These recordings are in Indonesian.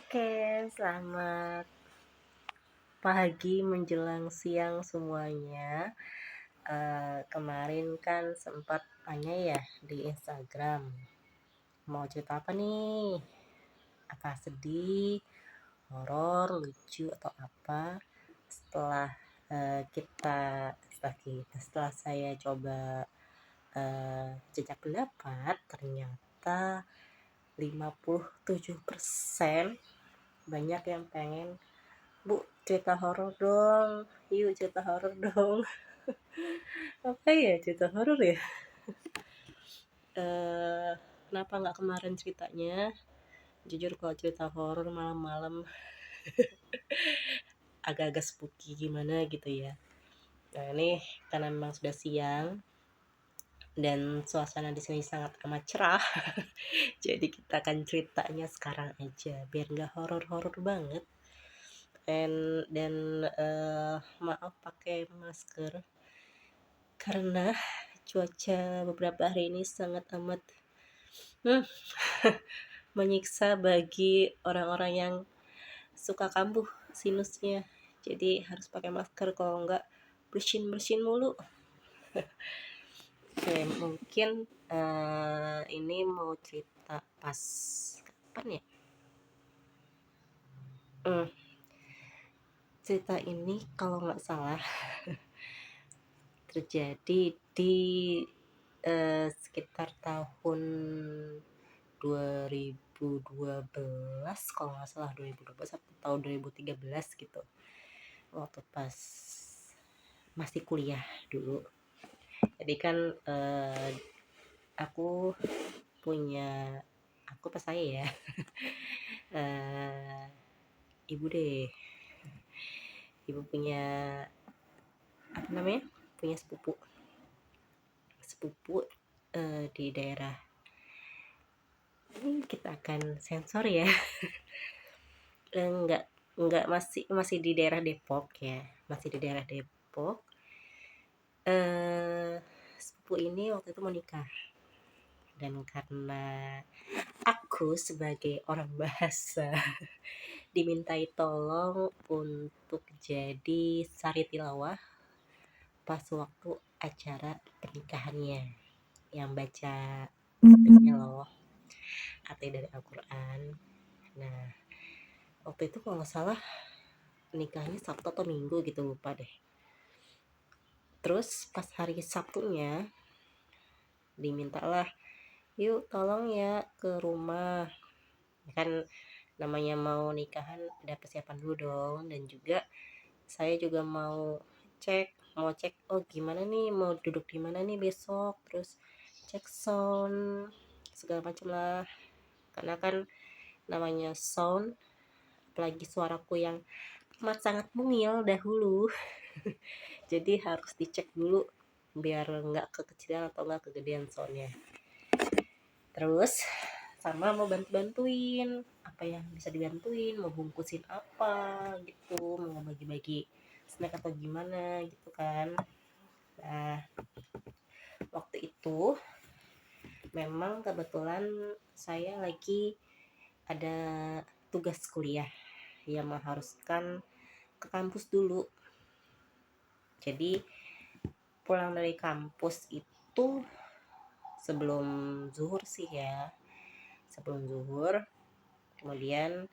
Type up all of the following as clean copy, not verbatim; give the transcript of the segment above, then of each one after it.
Oke, selamat pagi menjelang siang semuanya. Kemarin kan sempat tanya ya di Instagram, mau cerita apa nih? Apa sedih, horor, lucu atau apa? Setelah setelah saya coba jejak pendapat, ternyata 57% banyak yang pengen, Bu, cerita horor dong. Yuk cerita horor dong. Apa ya cerita horor ya? Kenapa nggak kemarin ceritanya? Jujur kalau cerita horor malam-malam agak-agak spooky gimana gitu ya. Nah ini karena memang sudah siang dan suasana di sini sangat amat cerah, jadi kita akan ceritanya sekarang aja biar nggak horor-horor banget. Dan maaf pakai masker karena cuaca beberapa hari ini sangat amat menyiksa bagi orang-orang yang suka kambuh sinusnya. Jadi harus pakai masker, kalau enggak bersin mulu. Oke, mungkin ini mau cerita pas kapan ya? Cerita ini kalau nggak salah terjadi di sekitar tahun 2012, kalau nggak salah 2012 atau tahun 2013 gitu, waktu pas masih kuliah dulu. Jadi kan aku punya, aku pas saya ya ibu deh, ibu punya apa namanya, punya sepupu di daerah ini, kita akan sensor ya. Enggak, masih di daerah Depok ya, masih di daerah Depok. Sepupu ini waktu itu mau nikah, dan karena aku sebagai orang bahasa dimintai tolong untuk jadi sari tilawah pas waktu acara pernikahannya, yang baca artinya loh, arti dari Al-Quran. Nah waktu itu kalau nggak salah nikahnya Sabtu atau Minggu gitu, lupa deh. Terus pas hari Sabtunya dimintalah, yuk tolong ya ke rumah, kan namanya mau nikahan ada persiapan dulu dong. Dan juga saya juga mau cek oh gimana nih, mau duduk di mana nih besok, terus cek sound segala macam lah, karena kan namanya sound, apalagi suaraku yang amat sangat mungil dahulu jadi harus dicek dulu biar nggak kekecilan atau nggak kegedean soundnya. Terus sama mau bantuin apa yang bisa dibantuin, mau bungkusin apa gitu, mau bagi-bagi snack atau gimana gitu kan. Nah waktu itu memang kebetulan saya lagi ada tugas kuliah yang mengharuskan ke kampus dulu. Jadi pulang dari kampus itu sebelum zuhur sih ya, sebelum zuhur. Kemudian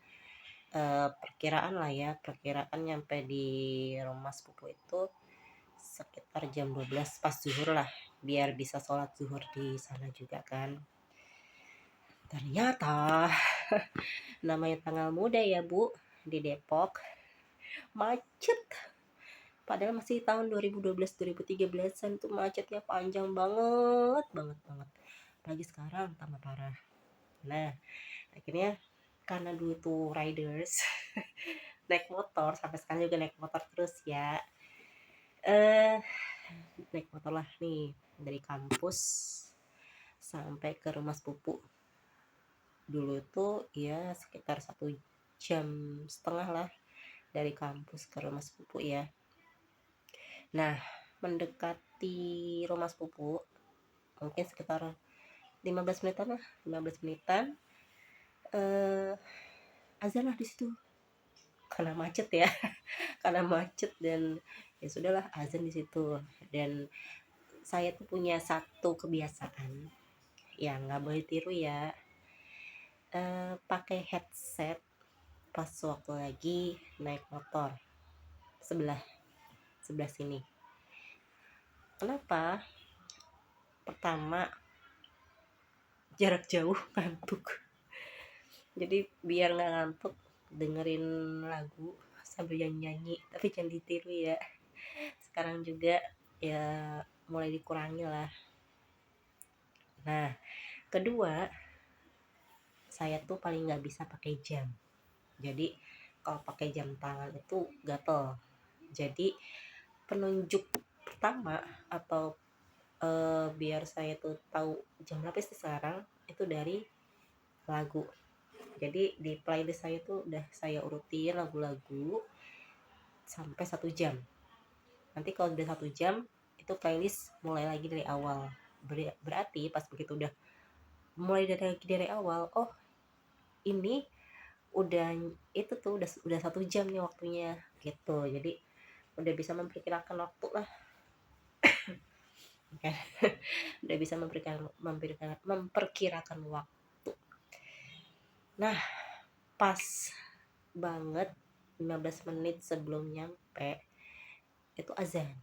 perkiraan nyampe di rumah sepupu itu sekitar jam 12 pas zuhur lah, biar bisa sholat zuhur di sana juga kan. Ternyata namanya tanggal muda ya Bu, di Depok macet. Padahal masih tahun 2012-2013an tuh macetnya panjang banget banget banget. Pagi sekarang tambah parah. Nah akhirnya karena dulu tuh riders naik motor, sampai sekarang juga naik motor terus ya. Naik motor lah nih dari kampus sampai ke rumah sepupu. Dulu tuh ya sekitar 1,5 jam lah dari kampus ke rumah sepupu ya. Nah mendekati rumah sepupu mungkin sekitar 15 menitan lah, 15 menitan azan lah di situ karena macet ya. Karena macet dan ya sudahlah azan di situ. Dan saya tuh punya satu kebiasaan yang nggak boleh tiru ya, pakai headset pas waktu lagi naik motor sebelah sebelah sini. Kenapa? Pertama, jarak jauh ngantuk. Jadi biar nggak ngantuk dengerin lagu sambil nyanyi, tapi jangan ditiru ya. Sekarang juga ya mulai dikurangi lah. Nah, kedua, saya tuh paling nggak bisa pakai jam. Jadi kalau pakai jam tangan itu gatel. Jadi penunjuk pertama atau biar saya tuh tahu jam berapa sih sekarang itu dari lagu. Jadi di playlist saya tuh udah saya urutin lagu-lagu sampai 1 jam. Nanti kalau udah 1 jam itu playlist mulai lagi dari awal. Berarti pas begitu udah mulai dari awal, oh ini udah itu tuh udah 1 jam nih waktunya gitu. Jadi udah bisa memperkirakan waktu lah. Udah bisa memperkirakan waktu. Nah, pas banget 15 menit sebelum nyampe itu azan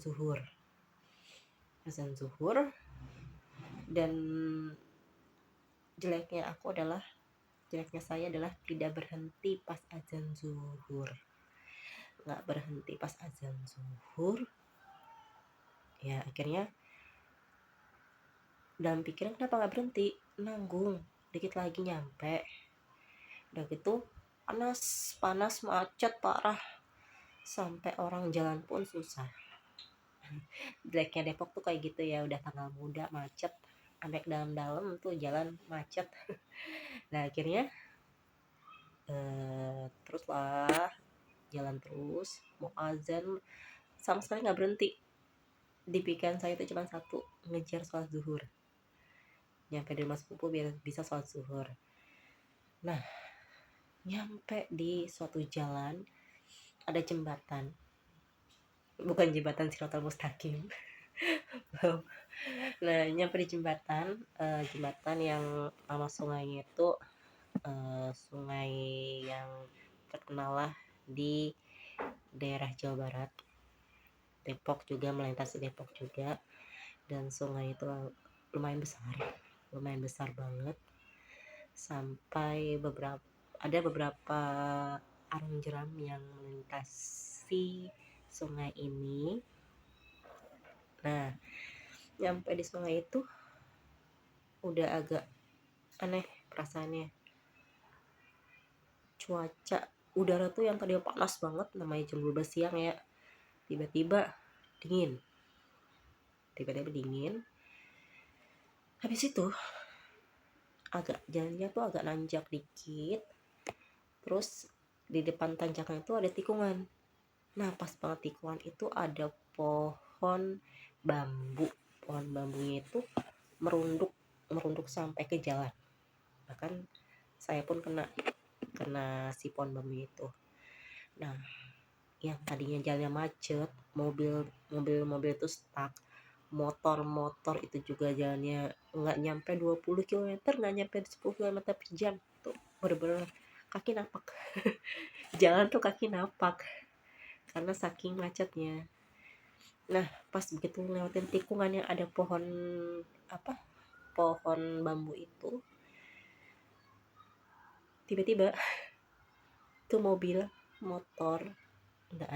zuhur dan jeleknya saya adalah tidak berhenti pas azan zuhur. Nggak berhenti pas azan zuhur, ya akhirnya dalam pikiran kenapa nggak berhenti, nanggung dikit lagi nyampe. Udah gitu panas macet parah, sampai orang jalan pun susah. Jeleknya Depok tuh kayak gitu ya, udah tanggal muda macet sampai ke dalam-dalam tuh jalan macet. Nah akhirnya teruslah jalan terus, mau azan sama sekali nggak berhenti. Di pikiran saya itu cuma satu, ngejar sholat zuhur, nyampe di rumah sepupu biar bisa sholat zuhur. Nah nyampe di suatu jalan ada jembatan, bukan jembatan Siratal Mustaqim. Nah nyampe di jembatan yang nama sungainya itu sungai yang terkenal lah di daerah Jawa Barat, Depok juga, melintasi Depok juga. Dan sungai itu lumayan besar banget, sampai ada beberapa arung jeram yang melintasi sungai ini. Nah nyampe di sungai itu udah agak aneh perasaannya. Cuaca udara tuh yang tadi panas banget, namanya jam 12 siang ya, tiba-tiba dingin. Habis itu jalannya tuh agak nanjak dikit, terus di depan tanjakan itu ada tikungan. Nah pas banget tikungan itu ada pohon bambunya itu merunduk sampai ke jalan. Bahkan saya pun kena si pohon bambu itu. Nah yang tadinya jalannya macet, mobil itu stuck, motor itu juga jalannya nggak nyampe 20 km, nggak nyampe 10 km per jam tuh, bener-bener kaki napak. Jalan tuh kaki napak karena saking macetnya. Nah pas begitu ngelewatin tikungan yang ada pohon bambu itu, tiba-tiba tuh motor nggak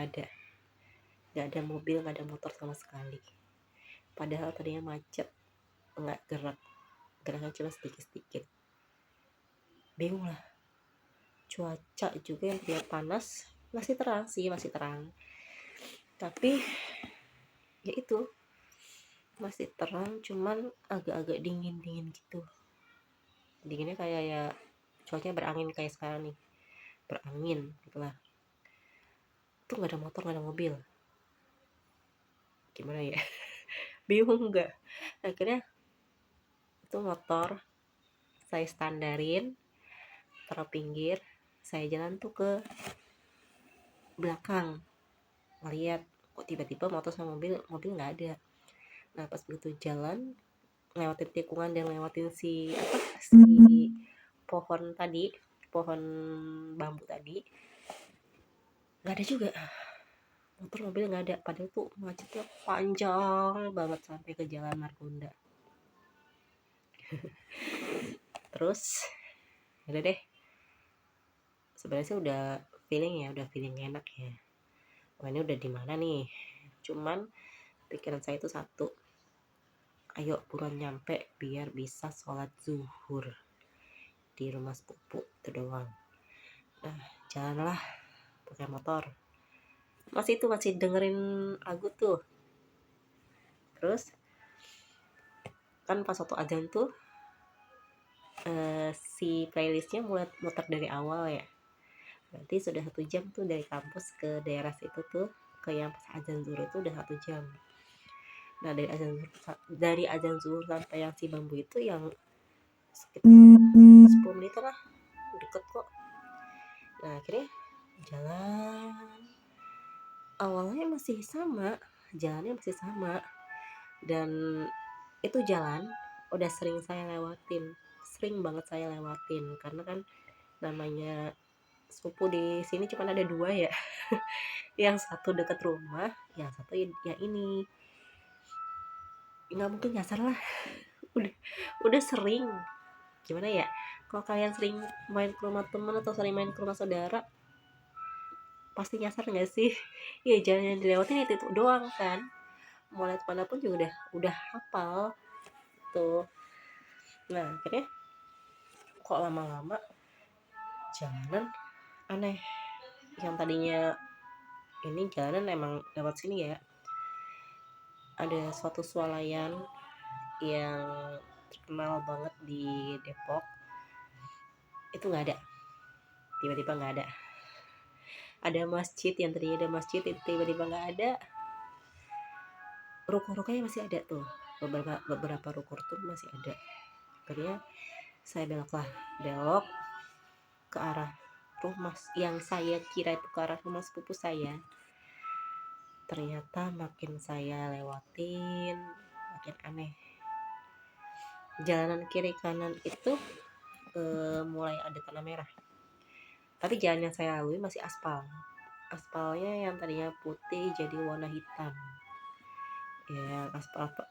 ada mobil, nggak ada motor sama sekali. Padahal tadinya macet, nggak geraknya cuma sedikit. Bingung lah. Cuaca juga yang tidak panas, masih terang, tapi ya itu masih terang, cuman agak-agak dingin gitu. Dinginnya kayak ya cuacanya berangin kayak sekarang nih, berangin gitulah. Tuh nggak ada motor, nggak ada mobil, gimana ya? Bingung nggak? Akhirnya itu motor saya standarin, taruh pinggir, saya jalan tuh ke belakang, lihat kok tiba-tiba motor sama mobil nggak ada. Nah pas begitu jalan lewatin tikungan dan lewatin si pohon tadi, pohon bambu tadi, nggak ada juga, motor mobil nggak ada, padahal tuh macetnya panjang banget sampai ke Jalan Margonda. Terus udah deh, sebenarnya sih udah feeling enak ya, wah ini udah di mana nih, cuman pikiran saya itu satu, ayo buruan nyampe biar bisa sholat zuhur di rumah sepupu itu doang. Nah jalanlah pakai motor, masih dengerin lagu tuh. Terus kan pas waktu azan tuh si playlistnya mulai muter dari awal ya, berarti sudah 1 jam tuh dari kampus ke daerah situ tuh, ke yang pas azan zuhur itu udah 1 jam. Nah dari azan zuhur sampai yang si bambu itu yang sekitar 10 menit lah, deket kok. Nah akhirnya jalan, awalnya masih sama, jalannya masih sama, dan itu jalan udah sering banget saya lewatin, karena kan namanya sepupu di sini cuma ada 2 ya. Yang satu dekat rumah, yang satu ya ini nggak mungkin nyasar lah. udah sering, gimana ya, kalau kalian sering main ke rumah temen atau sering main ke rumah saudara pasti nyasar nggak sih? Ya jalan yang dilewatin itu doang kan, mau lihat mana pun juga udah hafal tuh. Nah akhirnya kok lama-lama jalanan aneh, yang tadinya ini jalanan emang lewat sini ya, ada suatu swalayan yang terkenal banget di Depok, itu nggak ada, tiba-tiba nggak ada. Ada masjid, yang tadinya ada masjid itu tiba-tiba nggak ada. Ruko-rukonya masih ada tuh, beberapa ruko tuh masih ada. Akhirnya saya belok ke arah rumah yang saya kira itu ke arah rumah sepupu saya. Ternyata makin saya lewatin makin aneh, jalanan kiri kanan itu mulai ada tanah merah, tapi jalan yang saya lalui masih aspalnya yang tadinya putih jadi warna hitam ya,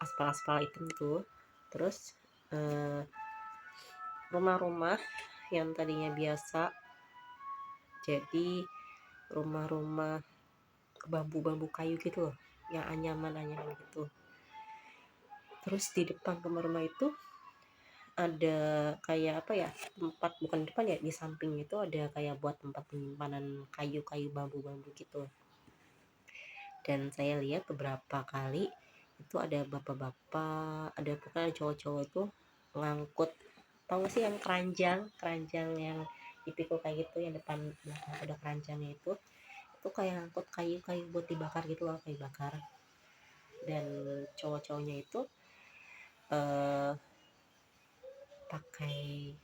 aspal hitam tuh. Terus rumah-rumah yang tadinya biasa jadi rumah-rumah bambu kayu gitu loh, yang anyaman gitu. Terus di depan rumah itu ada kayak apa ya, tempat, bukan depan ya, di samping itu ada kayak buat tempat penyimpanan kayu-kayu bambu gitu. Dan saya lihat beberapa kali itu ada bapak-bapak, ada pokoknya cowok-cowok itu ngangkut, tau gak sih yang keranjang yang dipikul kayak gitu, yang depan belakang ada keranjangnya itu kayak ngangkut kayu-kayu buat dibakar gitu loh, kayu bakar. Dan cowok-cowoknya itu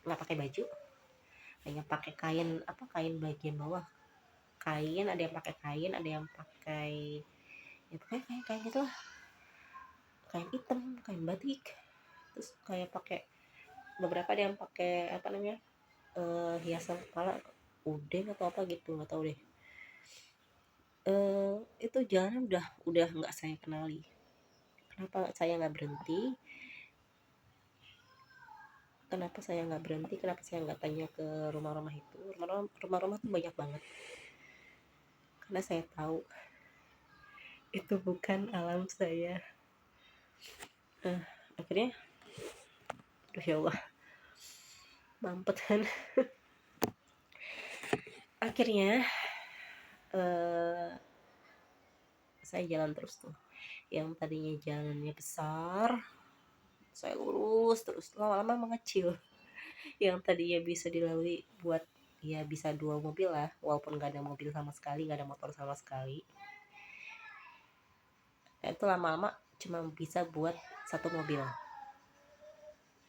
nggak pakai baju, hanya pakai kain bagian bawah, ada yang pakai kain, ada yang pakai ya pokoknya kain gitu lah, kain hitam, kain batik. Terus kayak pakai beberapa, ada yang pakai apa namanya, hiasan kepala, udeng atau apa gitu, nggak tahu deh. Itu jalan udah nggak saya kenali. Kenapa saya nggak berhenti, kenapa saya nggak tanya ke rumah-rumah itu. Rumah-rumah tuh banyak banget, karena saya tahu itu bukan alam saya. Akhirnya aduh ya Allah, mampet kan. Akhirnya saya jalan terus tuh, yang tadinya jalannya besar saya lurus terus, lama-lama mengecil. Yang tadinya bisa dilalui buat ya bisa 2 mobil lah, walaupun gak ada mobil sama sekali, gak ada motor sama sekali, nah, itu lama-lama cuma bisa buat 1 mobil.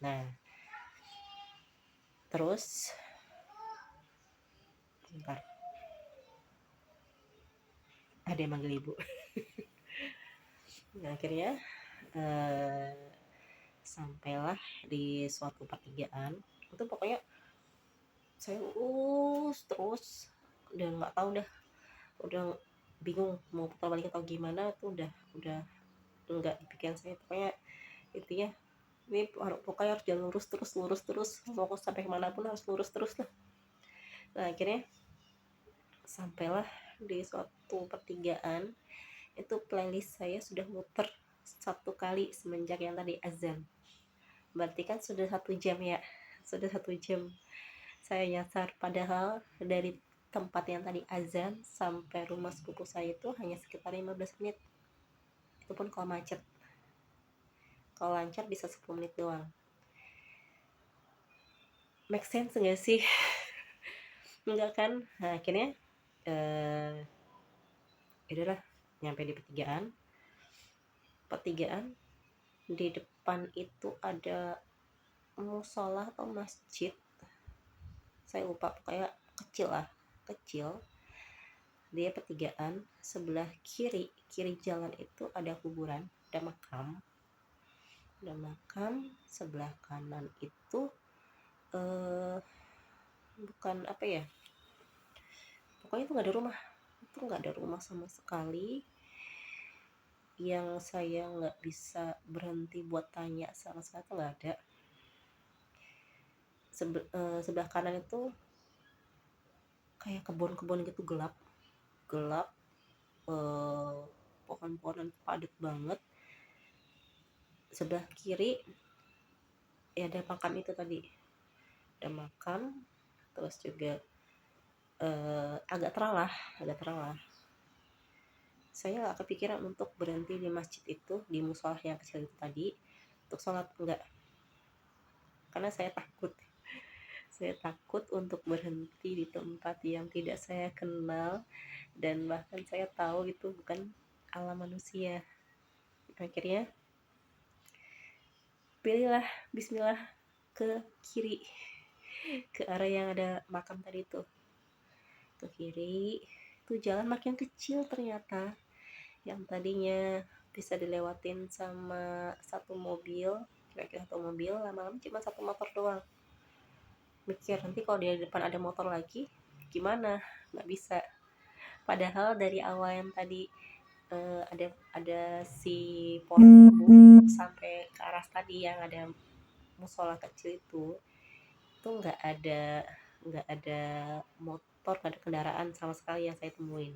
Nah terus Bentar, ada yang manggil ibu. Nah, akhirnya sampailah di suatu pertigaan. Itu pokoknya saya terus dan nggak tahu dah, udah bingung mau putar balik atau gimana tuh, udah nggak di pikiran saya. Pokoknya intinya ini pokoknya harus jalan lurus terus mau sampai kemanapun harus lurus terus lah. Nah, akhirnya sampailah di suatu pertigaan. Itu playlist saya sudah muter 1 kali semenjak yang tadi azan. Berarti kan sudah 1 jam ya, sudah 1 jam saya nyasar. Padahal dari tempat yang tadi azan sampai rumah sepupu saya itu hanya sekitar 15 menit. Itu pun kalau macet. Kalau lancar bisa 10 menit doang. Make sense gak sih? Enggak kan? Nah, akhirnya udahlah, nyampe di pertigaan. Di depan itu ada musola atau masjid, saya lupa, pokoknya kecil. Dia pertigaan, sebelah kiri jalan itu ada kuburan, ada makam. Sebelah kanan itu bukan apa ya, pokoknya itu nggak ada rumah sama sekali. Yang saya nggak bisa berhenti buat tanya sama sekali tuh nggak ada. Sebelah kanan itu kayak kebun-kebun gitu, gelap, pohon-pohonan padat banget. Sebelah kiri ya ada makam itu tadi, ada makam. Terus juga agak terang lah. Saya nggak kepikiran untuk berhenti di masjid itu, di musola yang kecil itu tadi, untuk sholat, enggak, karena saya takut untuk berhenti di tempat yang tidak saya kenal, dan bahkan saya tahu itu bukan alam manusia. Akhirnya pilihlah bismillah ke kiri, ke arah yang ada makam tadi itu, ke kiri. Tuh jalan makin kecil ternyata. Yang tadinya bisa dilewatin sama satu mobil, kira-kira satu mobil, lama-lama cuma satu motor doang. Mikir nanti kalau di depan ada motor lagi gimana, nggak bisa. Padahal dari awal yang tadi ada si pohon bambu sampai ke arah tadi yang ada musola kecil itu nggak ada motor, nggak ada kendaraan sama sekali yang saya temuin.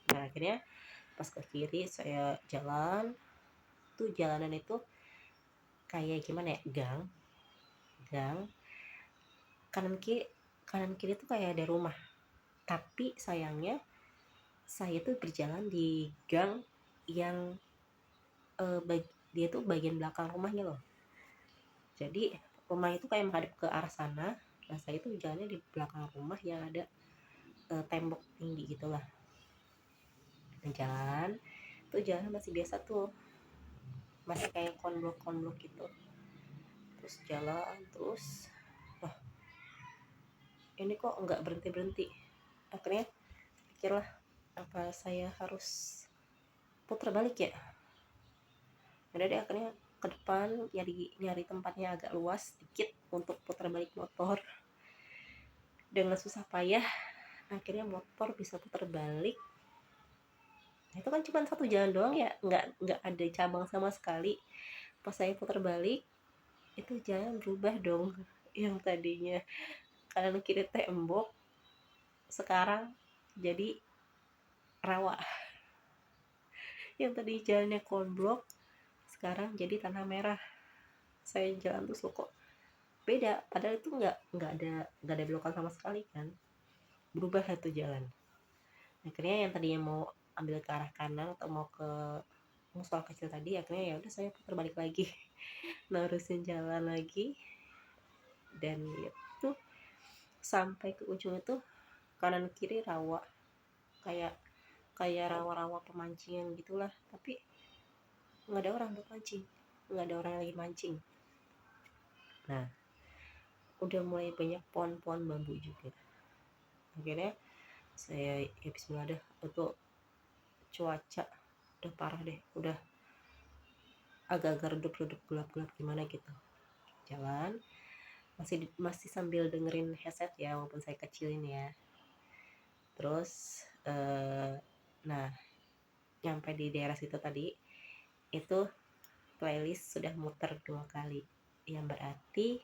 Nah, akhirnya pas ke kiri saya jalan. Tuh jalanan itu kayak gimana ya, gang kanan kiri tuh kayak ada rumah. Tapi sayangnya saya tuh berjalan di gang yang dia tuh bagian belakang rumahnya loh. Jadi rumah itu kayak menghadap ke arah sana. Nah, saya tuh jalannya di belakang rumah yang ada tembok tinggi gitulah. Dan jalan masih biasa tuh, masih kayak konblok gitu. Terus jalan terus, wah ini kok nggak berhenti. Akhirnya pikirlah, apa saya harus putar balik ya. Udah deh, akhirnya ke depan nyari tempatnya agak luas dikit untuk putar balik motor. Dengan susah payah akhirnya motor bisa putar balik. Nah, itu kan cuma satu jalan doang ya, nggak ada cabang sama sekali. Pas saya putar balik, itu jalan berubah dong. Yang tadinya kanan kiri tembok, sekarang jadi rawa. Yang tadi jalannya konblok, sekarang jadi tanah merah. Saya jalan terus loh, kok beda, padahal itu nggak ada belokan sama sekali kan. Berubah satu jalan. Akhirnya yang tadinya mau ambil ke arah kanan atau mau ke musola kecil tadi, akhirnya ya udah saya putar balik lagi. Nerusin jalan lagi. Dan itu sampai ke ujung itu kanan kiri rawa, kayak rawa-rawa pemancingan gitulah. Tapi nggak ada orang buat mancing, nggak ada orang lagi mancing. Nah, udah mulai banyak pohon-pohon bambu juga. Akhirnya Saya ya bismillah deh, itu cuaca udah parah deh, udah agak-agak redup-redup, gelap-gelap gimana gitu. Jalan masih sambil dengerin headset ya, walaupun saya kecilin ya. Terus nah nyampe di daerah situ tadi itu playlist sudah muter 2 kali, yang berarti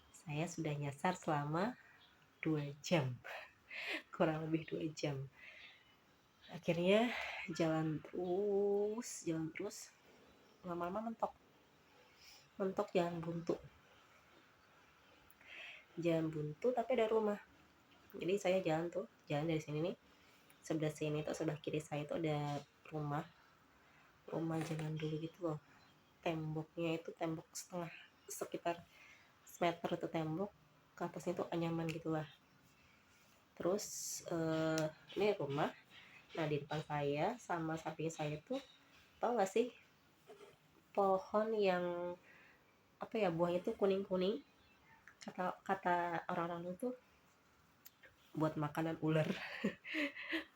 saya sudah nyasar selama 2 jam, kurang lebih 2 jam. Akhirnya jalan terus, lama-lama mentok jalan buntu tapi ada rumah. Jadi saya jalan dari sini nih, sebelah sini tuh, sebelah kiri saya itu ada rumah zaman dulu gitu loh. Temboknya itu tembok setengah, sekitar semeter itu tembok, ke atasnya tuh anyaman gitulah. Terus ini rumah. Nah di depan saya sama samping saya tuh, tau gak sih pohon yang apa ya, buahnya tuh kuning-kuning, kata orang-orang itu buat makanan ular.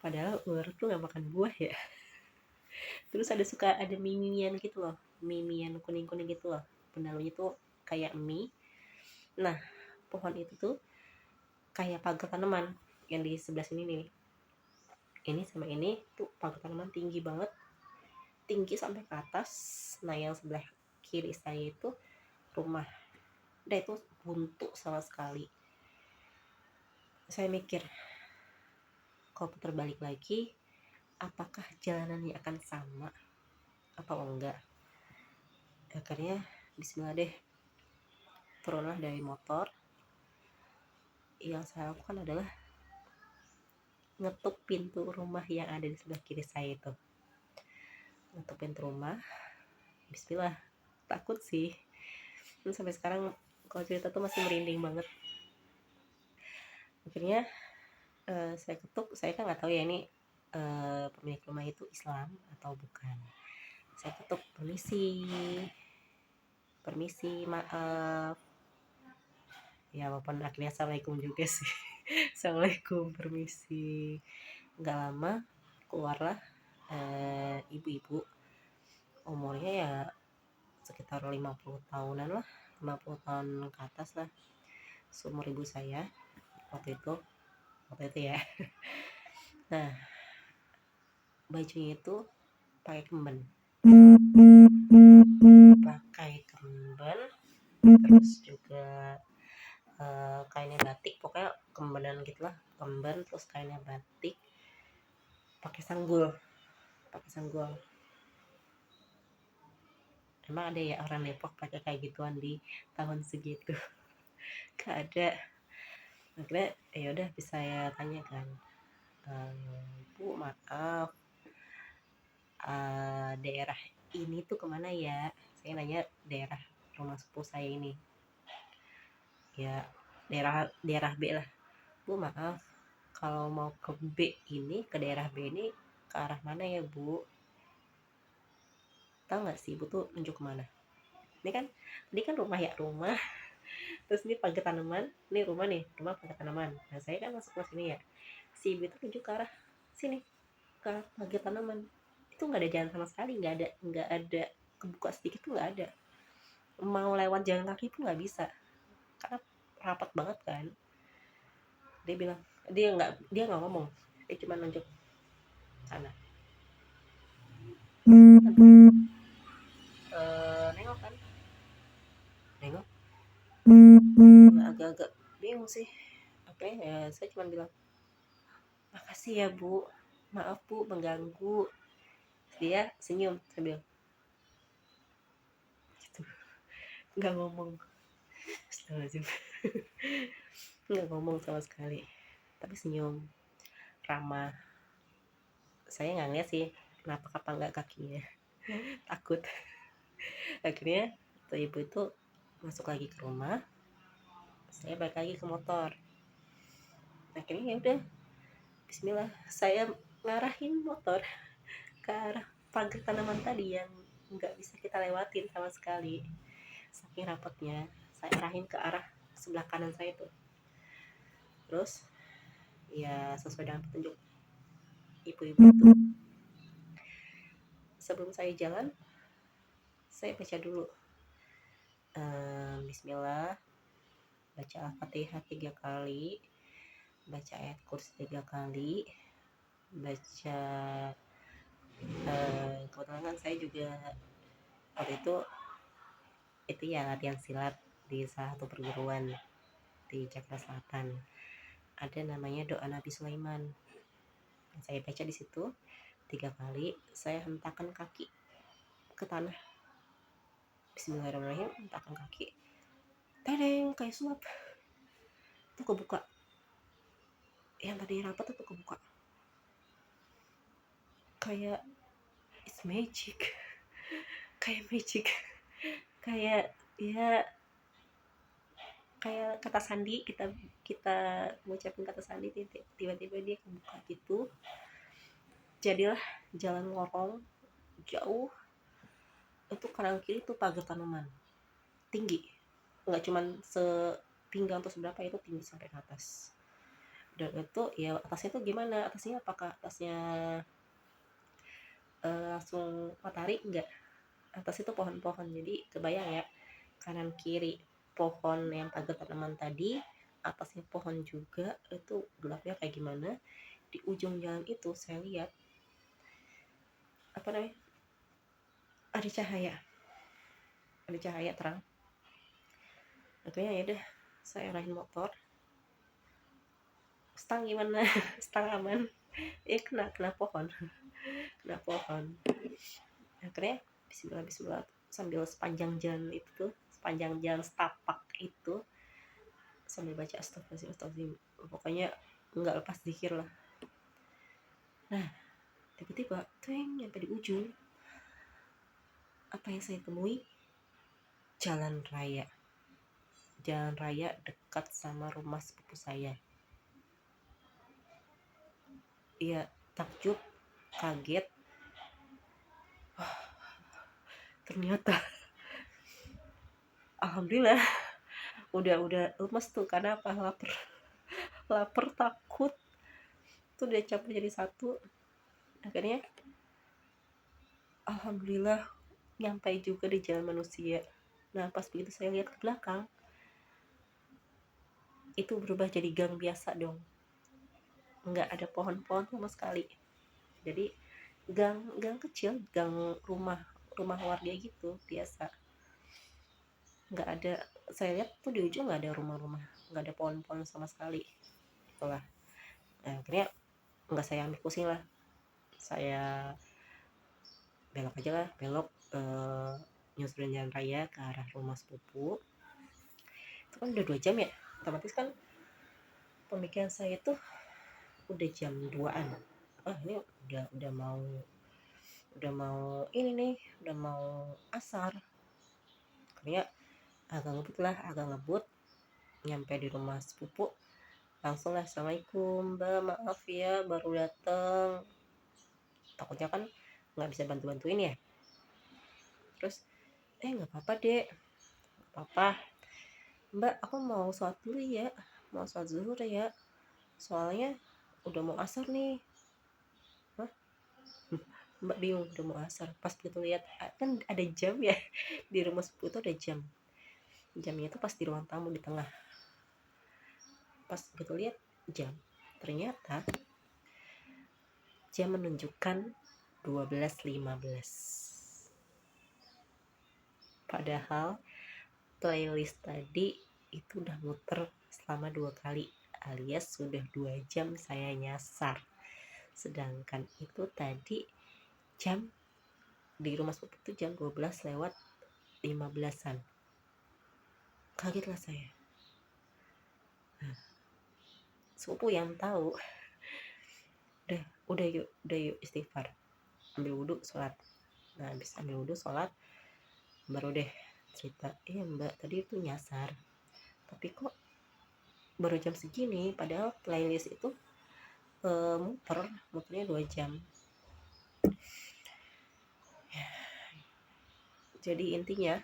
Padahal ular tuh nggak makan buah ya. Terus ada mimian gitu loh, mimian kuning-kuning gitu loh, benalnya tuh kayak mie. Nah pohon itu tuh kayak pagar tanaman yang di sebelah sini nih, ini sama ini tuh pagar tanaman tinggi banget, tinggi sampai ke atas. Nah yang sebelah kiri saya itu rumah, udah itu buntu sama sekali. Saya mikir, kalau putar balik lagi, apakah jalanannya akan sama apa enggak. Akhirnya bismillah deh, turunlah dari motor. Yang saya lakukan adalah ngetuk pintu rumah yang ada di sebelah kiri saya itu. Ngetuk pintu rumah, bismillah. Takut sih, dan sampai sekarang kalau cerita tuh masih merinding banget. Akhirnya saya ketuk. Saya kan nggak tahu ya ini pemilik rumah itu Islam atau bukan. Saya ketuk, permisi, maaf ya, walaupun akhirnya assalamualaikum juga sih. Assalamualaikum, permisi. Nggak lama keluarlah ibu-ibu, umurnya ya sekitar 50 tahunan lah, 50 tahun ke atas lah, seumur ibu saya waktu itu ya. Nah bajunya itu pakai kemben, terus juga kainnya batik, pokoknya kembenan gitulah, kemben terus kainnya batik, pakai sanggul. Emang ada ya orang Depok pakai kayak gituan di tahun segitu? Gak ada. Akhirnya ya udah bisa saya tanyakan, Bu maaf, daerah ini tuh kemana ya? Saya nanya daerah rumah sepupu saya ini ya, daerah B lah. Bu maaf, kalau mau ke B ini, ke daerah B ini ke arah mana ya Bu? Tahu nggak sih Ibu tuh nunjuk kemana? Ini kan rumah, terus ini pagar tanaman, ini rumah pagar tanaman. Nah saya kan masuk ke sini ya, si Ibu itu nunjuk ke arah sini, ke arah pagar tanaman. Itu nggak ada jalan sama sekali, nggak ada kebuka sedikit tuh, nggak ada. Mau lewat jalan kaki pun nggak bisa karena rapat banget kan. Dia nggak ngomong, dia cuma nunjuk sana. Nengok kan, agak-agak bingung sih. Ya saya cuma bilang makasih ya Bu, maaf Bu mengganggu. Dia senyum sambil gitu, nggak ngomong. Astagfirullahaladzim. Nggak ngomong sama sekali, tapi senyum ramah. Saya nggak lihat sih kenapa apa nggak kakinya, takut. Akhirnya tuh ibu itu masuk lagi ke rumah, saya balik lagi ke motor. Akhirnya ya udah, bismillah, saya ngarahin motor ke arah pagar tanaman tadi yang nggak bisa kita lewatin sama sekali, saking rapatnya. Saya arahin ke arah sebelah kanan saya tuh. Terus ya sesuai dengan petunjuk ibu-ibu itu. Sebelum saya jalan, saya baca dulu Bismillah, baca Al-Fatihah 3 kali, baca ayat kursi 3 kali, baca kebetulan kan saya juga waktu itu ya latihan silat di salah satu perguruan di Jakarta Selatan. Ada namanya doa Nabi Sulaiman. Saya baca di situ 3 kali, saya hentakkan kaki ke tanah. Bismillahirrahmanirrahim, hentakkan kaki. Tereng, kayak sulap. Itu kebuka. Yang tadi rapat itu kebuka. Kayak it's magic. Kayak magic. Kayak ya kayak kata sandi, kita mengucapkan kata sandi, tiba-tiba dia kebuka gitu. Jadilah jalan lorong jauh, itu kanan kiri tuh pagar tanaman tinggi, nggak cuman sepinggang atau seberapa, itu tinggi sampai ke atas. Dan itu ya atasnya tuh gimana, atasnya apakah atasnya langsung matahari, enggak, atas itu pohon-pohon. Jadi kebayang ya, kanan kiri pohon yang pagar tanaman tadi, atasnya pohon juga, itu gelapnya kayak gimana. Di ujung jalan itu saya lihat apa namanya, ada cahaya terang. Akhirnya ya udah, saya arahin motor, stang gimana stang aman, kena pohon. Akhirnya bismillah sambil sepanjang jalan setapak itu sambil baca astagfirullahaladzim, pokoknya nggak lepas zikir lah. Nah tiba-tiba tuh yang nyampe di ujung, apa yang saya temui, jalan raya dekat sama rumah sepupu saya. Iya, takjub, kaget, ternyata alhamdulillah udah lemes tuh, karena apa, lapar takut tuh udah campur jadi satu. Akhirnya alhamdulillah nyampe juga di jalan manusia. Nah pas begitu saya lihat ke belakang, itu berubah jadi gang biasa dong, nggak ada pohon-pohon sama sekali. Jadi gang kecil, gang rumah warga gitu biasa, nggak ada. Saya lihat tuh di ujung nggak ada rumah-rumah, nggak ada pohon-pohon sama sekali. Itulah. Nah, akhirnya nggak saya ambil pusing lah, saya belok nyusurin jalan raya ke arah rumah sepupu. Itu kan udah 2 jam ya, otomatis kan pemikiran saya tuh udah jam 2-an. Ini udah mau ini nih, udah mau asar. Akhirnya agak ngebut nyampe di rumah sepupu, langsung lah, assalamualaikum mbak, maaf ya baru dateng. Takutnya kan nggak bisa bantuin ya. Terus nggak apa-apa dek, nggak apa-apa mbak, aku mau sholat dulu ya, mau sholat zuhur ya, soalnya udah mau asar nih. Hah? Mbak bingung, udah mau asar. Pas begitu lihat kan ada jam ya di rumah sepupu itu ada jamnya itu pas di ruang tamu di tengah. Pas begitu lihat jam, ternyata jam menunjukkan 12.15. Padahal playlist tadi itu udah muter selama 2 kali, alias sudah 2 jam saya nyasar. Sedangkan itu tadi jam di rumah sepupu itu jam 12:15. Kagetlah saya. Sepupu yang tahu, udah yuk istighfar, ambil wudhu, sholat. Nah habis ambil wudhu, sholat, baru deh cerita, mbak tadi itu nyasar, tapi kok baru jam segini, padahal playlist itu muternya 2 jam. Jadi intinya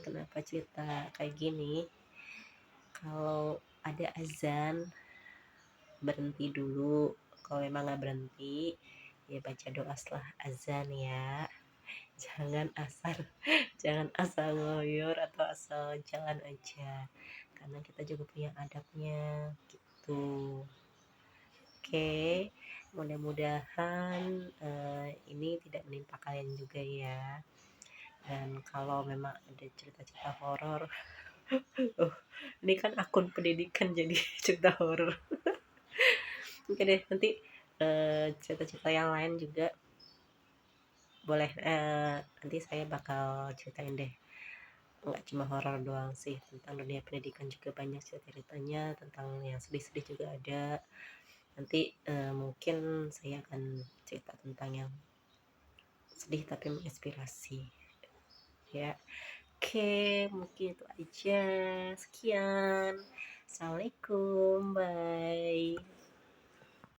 kenapa cerita kayak gini, kalau ada azan berhenti dulu. Kalau memang nggak berhenti ya baca doa setelah azan ya. Jangan asal jangan asal ngoyor atau asal jalan aja, karena kita juga punya adabnya gitu. Oke, mudah-mudahan ini tidak menimpa kalian juga ya. Dan kalau memang ada cerita-cerita horor, oh, ini kan akun pendidikan jadi cerita horor. Oke deh, nanti cerita-cerita yang lain juga boleh, nanti saya bakal ceritain deh. Nggak cuma horor doang sih, tentang dunia pendidikan juga banyak cerita-ceritanya, tentang yang sedih-sedih juga ada. Nanti mungkin saya akan cerita tentang yang sedih tapi menginspirasi ya. Oke, mungkin itu aja. Sekian. Assalamualaikum. Bye.